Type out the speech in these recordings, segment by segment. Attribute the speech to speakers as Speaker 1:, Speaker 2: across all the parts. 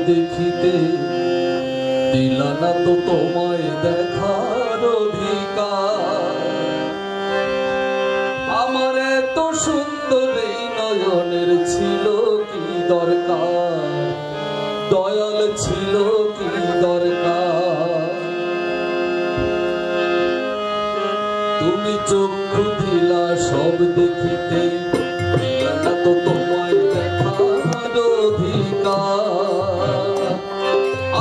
Speaker 1: দেখিতে দিলা না তো তোমায় দেখার অধিকার। আমার এত সুন্দর এই নয়নের ছিল কি দরকার, দয়াল ছিল কি দরকার। তুমি চক্ষু দিলা সব দেখিতে দিলা না তো তোমায় দেখার অধিকার।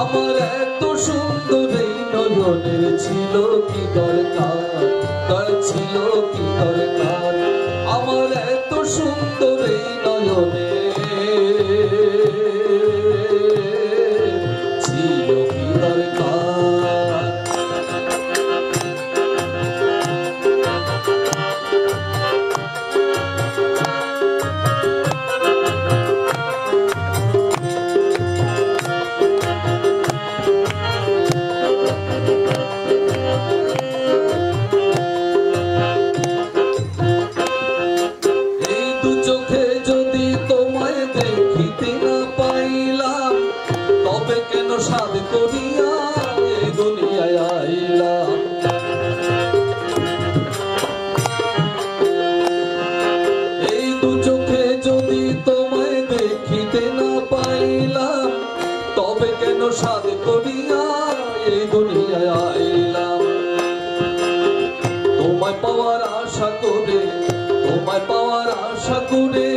Speaker 1: আমার এত সুন্দর এই নয়নের ছিল কি দরকার, দয়াল ছিল কি দরকার। আমার এত সুন্দর এই নয়নে ছিল কি দরকার। চোখে যদি তোমায় দেখিতে না পাইলাম, তবে কেন সাধ করিয়া এই দুনিয়ায় আইলাম। এই দু চোখে যদি তোমায় দেখিতে না পাইলাম, তবে কেন সাধ করিয়া এই দুনিয়ায় আইলাম। তোমায় পাওয়ার আশা করে, তোমায় পাওয়ার আশা করে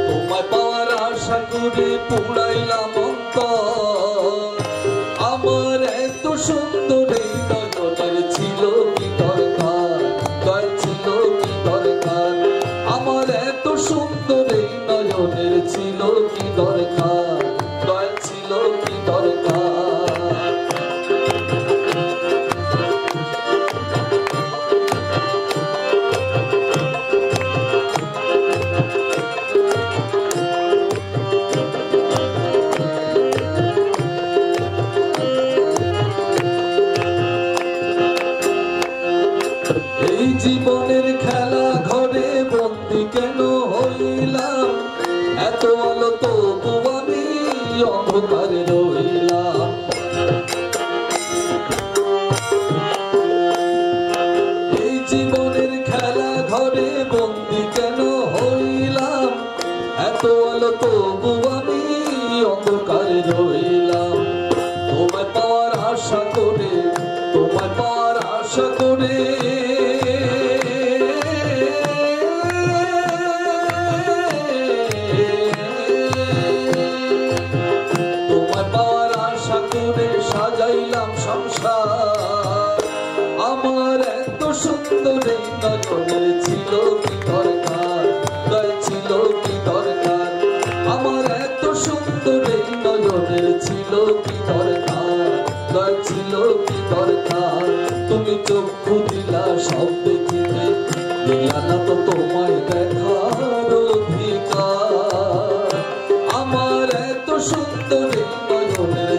Speaker 1: তোমায় পাওয়ার আশা করে পুড়াইলাম অন্তর। আমার এত সুন্দর এই নয়নের ছিল কি দরকার, দয়াল ছিল কি দরকার। আমার এত সুন্দর এই নয়নের ছিল কি দরকার, দয়াল ছিল কি দরকার। এই জীবনের খেলা ঘরে বন্দি কেন হইলাম, এত আলো তবু আমি অন্ধকারে রইলাম। এই জীবনের খেলা ঘরে বন্দি কেন হইলাম, এত আলো তবু আমি অন্ধকারে রইলাম। তোমায় পাওয়ার আশা করে, তোমায় পাওয়ার আশা করে সাজাইলাম সংসার। আমার এত সুন্দর এই নয়নের ছিল কি দরকার, দয়াল ছিল কি দরকার। আমার এত সুন্দর এই নয়নের ছিল কি দরকার, দয়াল ছিল কি দরকার। তুমি চক্ষু দিলা সব দেখিতে দিলা না তো তোমায় দেখার অধিকার। আমার এত সুন্দর এই নয়নের